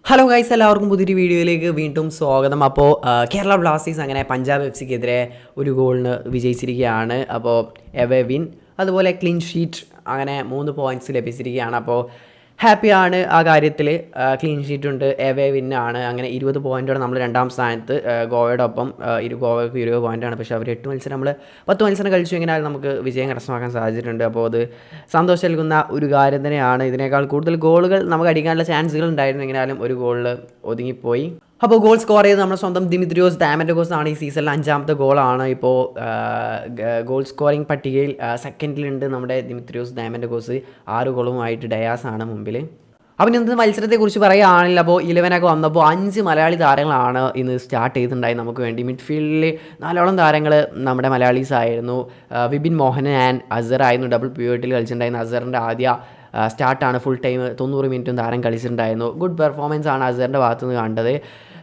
Hello guys, എല്ലാവർക്കും പുതിയൊരു വീഡിയോയിലേക്ക് വീണ്ടും സ്വാഗതം. അപ്പോൾ കേരള ബ്ലാസ്റ്റേഴ്സ് അങ്ങനെ പഞ്ചാബ് എഫ് സിക്കെതിരെ ഒരു ഗോളിന് വിജയിച്ചിരിക്കുകയാണ്. അപ്പോൾ എവേ വിൻ, അതുപോലെ ക്ലീൻ ഷീറ്റ്, അങ്ങനെ 3 പോയിൻറ്റ്സ് ലഭിച്ചിരിക്കുകയാണ്. അപ്പോൾ ഹാപ്പിയാണ് ആ കാര്യത്തിൽ. ക്ലീൻ ഷീറ്റ് ഉണ്ട്, എവേ വിന്നാണ്. അങ്ങനെ 20 പോയിൻറ്റോടെ നമ്മൾ രണ്ടാം സ്ഥാനത്ത്. ഗോവയുടെ ഒപ്പം ഗോവയ്ക്ക് 20 പോയിൻ്റാണ്. പക്ഷേ അവർ 8 മത്സരം, നമ്മൾ 10 മത്സരം കളിച്ചു എങ്കിൽ നമുക്ക് വിജയം കരസ്ഥമാക്കാൻ സാധിച്ചിട്ടുണ്ട്. അപ്പോൾ അത് സന്തോഷം നൽകുന്ന ഒരു കാര്യം തന്നെയാണ്. ഇതിനേക്കാൾ കൂടുതൽ ഗോളുകൾ നമുക്ക് അടിക്കാനുള്ള ചാൻസുകൾ ഉണ്ടായിരുന്നു, എങ്ങനെയാലും ഒരു ഗോളിൽ ഒതുങ്ങിപ്പോയി. അപ്പോൾ ഗോൾ സ്കോർ ചെയ്ത് നമ്മുടെ സ്വന്തം ദിമിത്രിയോസ് ഡാമൻഡോസ് ആണ്. ഈ സീസണിൽ 5ാമത്തെ ഗോളാണ്. ഇപ്പോൾ ഗോൾ സ്കോറിംഗ് പട്ടികയിൽ സെക്കൻഡിലുണ്ട് നമ്മുടെ ദിമിത്രിയോസ് ഡാമൻഡോസ്. 6 ഗോളുമായിട്ട് ഡയാസ് ആണ് മുമ്പിൽ. അപ്പോൾ ഇന്നത്തെ മത്സരത്തെക്കുറിച്ച് പറയുകയാണെങ്കിൽ, അപ്പോൾ 11 വന്നപ്പോൾ 5 മലയാളി താരങ്ങളാണ് ഇന്ന് സ്റ്റാർട്ട് ചെയ്തിട്ടുണ്ടായി നമുക്ക് വേണ്ടി. മിഡ്ഫീൽഡിൽ 4 താരങ്ങൾ നമ്മുടെ മലയാളീസ് ആയിരുന്നു. വിപിൻ മോഹൻ ആൻഡ് അസർ ആയിരുന്നു ഡബിൾ പിവറ്റിൽ കളിച്ചിട്ടുണ്ടായിരുന്നു. അസറിൻ്റെ ആദ്യ സ്റ്റാർട്ടാണ്. ഫുൾ ടൈം 90 മിനിറ്റും താരം കളിച്ചിട്ടുണ്ടായിരുന്നു. ഗുഡ് പെർഫോമൻസ് ആണ് അസറിൻ്റെ ഭാഗത്തുനിന്ന് കണ്ടത്.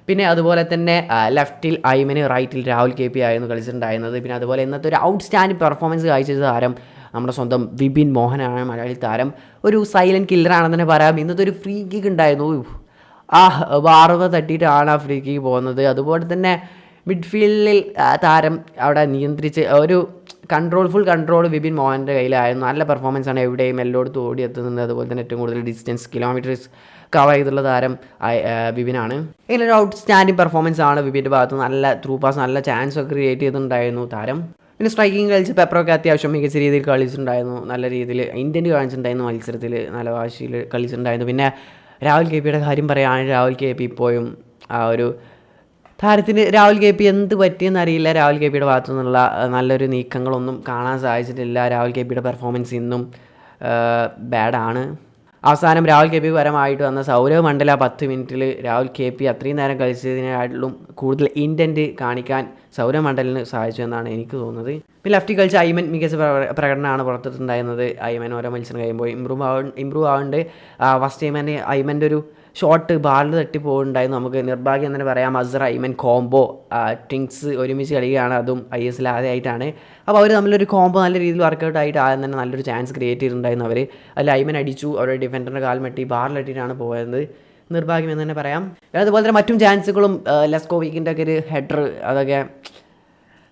പിന്നെ അതുപോലെ തന്നെ ലെഫ്റ്റിൽ ഐമന്, റൈറ്റിൽ രാഹുൽ KP ആയിരുന്നു കളിച്ചിട്ടുണ്ടായിരുന്നത്. പിന്നെ അതുപോലെ ഇന്നത്തെ ഒരു ഔട്ട്സ്റ്റാൻഡിംഗ് പെർഫോമൻസ് കാഴ്ച താരം നമ്മുടെ സ്വന്തം വിപിൻ മോഹനാണ്, മലയാളി താരം. ഒരു സൈലൻറ്റ് കില്ലറാണെന്ന് തന്നെ പറയാം. ഇന്നത്തെ ഒരു ഫ്രീ കിക്ക് ഉണ്ടായിരുന്നു. വാർവ തട്ടിയിട്ടാണ് ആ ഫ്രീ കിക്ക് പോകുന്നത്. അതുപോലെ തന്നെ മിഡ്ഫീൽഡിൽ താരം അവിടെ നിയന്ത്രിച്ച് ഒരു ഫുൾ കൺട്രോൾ വിപിൻ മോഹൻ്റെ കയ്യിലായിരുന്നു. നല്ല പെർഫോമൻസ് ആണ്, എവിടെയും എല്ലായിടത്തും ഓടി എത്തുന്നത്. അതുപോലെ തന്നെ ഏറ്റവും കൂടുതൽ ഡിസ്റ്റൻസ് കിലോമീറ്റേഴ്സ് കവർ ചെയ്തുള്ള താരം വിപിനാണ്. ഇങ്ങനെ ഒരു ഔട്ട്സ്റ്റാൻഡിംഗ് പെർഫോമൻസ് ആണ് വിപിൻ്റെ ഭാഗത്ത്. നല്ല ത്രൂ പാസ്, നല്ല ചാൻസ് ഒക്കെ ക്രിയേറ്റ് ചെയ്തിട്ടുണ്ടായിരുന്നു താരം. പിന്നെ സ്ട്രൈക്കിങ് കളിച്ച് പെപ്പറൊക്കെ അത്യാവശ്യം മികച്ച രീതിയിൽ കളിച്ചിട്ടുണ്ടായിരുന്നു. നല്ല രീതിയിൽ ഇൻറ്റൻറ്റ് കാണിച്ചിട്ടുണ്ടായിരുന്നു മത്സരത്തിൽ, നല്ല വാശിയിൽ കളിച്ചിട്ടുണ്ടായിരുന്നു. പിന്നെ രാഹുൽ KPയുടെ കാര്യം പറയുകയാണെങ്കിൽ, രാഹുൽ KP ഇപ്പോഴും ആ ഒരു താരത്തിന് രാഹുൽ KP എന്ത് പറ്റിയെന്നറിയില്ല. രാഹുൽ KPയുടെ ഭാഗത്തു നിന്നുള്ള നല്ലൊരു നീക്കങ്ങളൊന്നും കാണാൻ സാധിച്ചിട്ടില്ല. രാഹുൽ KPയുടെ പെർഫോമൻസ് ഇന്നും ബാഡാണ്. അവസാനം രാഹുൽ KP പരമായിട്ട് വന്ന സൗരവ് മണ്ഡല 10 മിനിറ്റിൽ രാഹുൽ KP അത്രയും നേരം കളിച്ചതിനായിട്ടും കൂടുതൽ ഇൻറ്റൻറ്റ് കാണിക്കാൻ സൗരവ് മണ്ഡലിന് സാധിച്ചു എന്നാണ് എനിക്ക് തോന്നുന്നത്. പിന്നെ ലെഫ്റ്റിൽ കളിച്ച ഐമൻ മികച്ച പ്രകടനമാണ് പുറത്തിട്ടുണ്ടായിരുന്നത്. ഐമൻ ഓരോ മത്സരം കഴിയുമ്പോൾ ഇമ്പ്രൂവ് ആവുന്നുണ്ട്. ഫസ്റ്റ് ഐമൻ്റെ ഒരു ഷോട്ട് ബാളിൽ തട്ടി പോകുന്നുണ്ടായിരുന്നു. നമുക്ക് നിർഭാഗ്യം തന്നെ പറയാം. അസർ ഐമൻ കോംബോ ട്വിങ്സ് ഒരുമിച്ച് കളിക്കുകയാണ്, അതും ISL ആദ്യമായിട്ടാണ്. അപ്പോൾ അവർ തമ്മിലൊരു കോംബോ നല്ല രീതിയിൽ വർക്കൗട്ട് ആയിട്ട് ആദ്യം തന്നെ നല്ലൊരു ചാൻസ് ക്രിയേറ്റ് ചെയ്തിട്ടുണ്ടായിരുന്നു അവർ. അതിൽ ഐമൻ അടിച്ചു, അവരുടെ ഡിഫൻഡറിൻ്റെ കാൽമട്ടി ബാറിലിട്ടിട്ടാണ് പോയത്. നിർഭാഗ്യം എന്ന് തന്നെ പറയാം. അതുപോലെ തന്നെ മറ്റും ചാൻസുകളും ലെസ്കോവിക്കിൻ്റെ ഒക്കെ ഒരു ഹെഡർ, അതൊക്കെ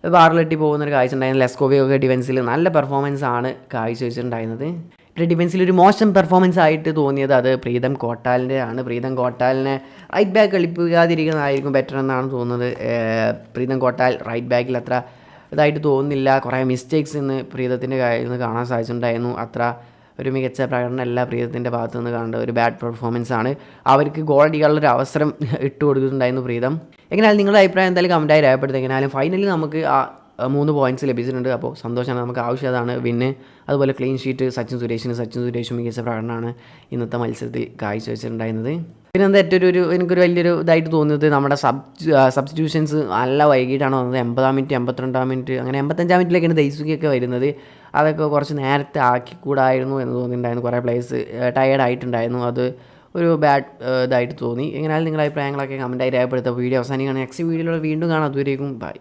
ബാറിലിട്ടി പോകുന്നൊരു കാഴ്ച ഉണ്ടായിരുന്നു. ലെസ്കോവിയൊക്കെ ഡിഫൻസിൽ നല്ല പെർഫോമൻസ് ആണ് കാഴ്ചവെച്ചിട്ടുണ്ടായിരുന്നത്. പിന്നെ ഡിഫൻസിൽ ഒരു മോശം പെർഫോമൻസ് ആയിട്ട് തോന്നിയത് അത് പ്രീതം കോട്ടാലിൻ്റെ ആണ്. പ്രീതം കോട്ടാലിനെ റൈറ്റ് ബാക്ക് കളിപ്പിക്കാതിരിക്കുന്നതായിരിക്കും ബെറ്റർ എന്നാണ് തോന്നുന്നത്. പ്രീതം കോട്ടാൽ റൈറ്റ് ബാക്കിൽ അത്ര ഇതായിട്ട് തോന്നുന്നില്ല. കുറേ മിസ്റ്റേക്സ് ഇന്ന് പ്രീതത്തിൻ്റെ കയ്യിൽ നിന്ന് കാണാൻ സാധിച്ചിട്ടുണ്ടായിരുന്നു. അത്ര ഒരു മികച്ച പ്രകടനമല്ല പ്രീതത്തിൻ്റെ ഭാഗത്തു നിന്ന് കാണേണ്ട, ഒരു ബാഡ് പെർഫോമൻസ് ആണ്. അവർക്ക് ഗോൾ അടിക്കാനുള്ളൊരു അവസരം ഇട്ട് കൊടുത്തിട്ടുണ്ടായിരുന്നു പ്രീതം. എങ്ങനെയാലും നിങ്ങളുടെ അഭിപ്രായം എന്തായാലും കമൻറ്റായി രേഖപ്പെടുത്തുക. എങ്ങനെയാലും ഫൈനലിൽ നമുക്ക് 3 പോയിൻറ്റ്സ് ലഭിച്ചിട്ടുണ്ട്. അപ്പോൾ സന്തോഷമാണ്, നമുക്ക് ആവശ്യമാണ് വിന്ന്. അതുപോലെ ക്ലീൻ ഷീറ്റ് സച്ചിൻ സുരേഷും മികച്ച പ്രകടനമാണ് ഇന്നത്തെ മത്സരത്തിൽ കാഴ്ചവെച്ചിട്ടുണ്ടായിരുന്നത്. പിന്നെ എന്താ ഏറ്റവും എനിക്കൊരു വലിയൊരു ഇതായിട്ട് തോന്നിയത് നമ്മുടെ സബ്സ്റ്റിറ്റ്യൂഷൻസ് നല്ല വൈകിട്ടാണ് വന്നത്. 80-ാം മിനിറ്റ്, 82-ാം മിനിറ്റ്, അങ്ങനെ 85-ാം മിനിറ്റിലേക്കാണ് ദൈസുകിയൊക്കെ വരുന്നത്. അതൊക്കെ കുറച്ച് നേരത്തെ ആക്കിക്കൂടായിരുന്നു എന്ന് തോന്നിയിട്ടുണ്ടായിരുന്നു. കുറേ പ്ലേയേഴ്സ് ടയേർഡ് ആയിട്ടുണ്ടായിരുന്നു. അത് ഒരു ബാഡ് ഇതായിട്ട് തോന്നി. എങ്ങനെയാലും നിങ്ങളുടെ അഭിപ്രായങ്ങളൊക്കെ കമൻറ്റായി രേഖപ്പെടുത്തുക. വീഡിയോ അവസാനിക്കുകയാണ്. നെക്സ്റ്റ് വീഡിയോയിലൂടെ വീണ്ടും കാണാം. അതുവരേക്കും ബൈ.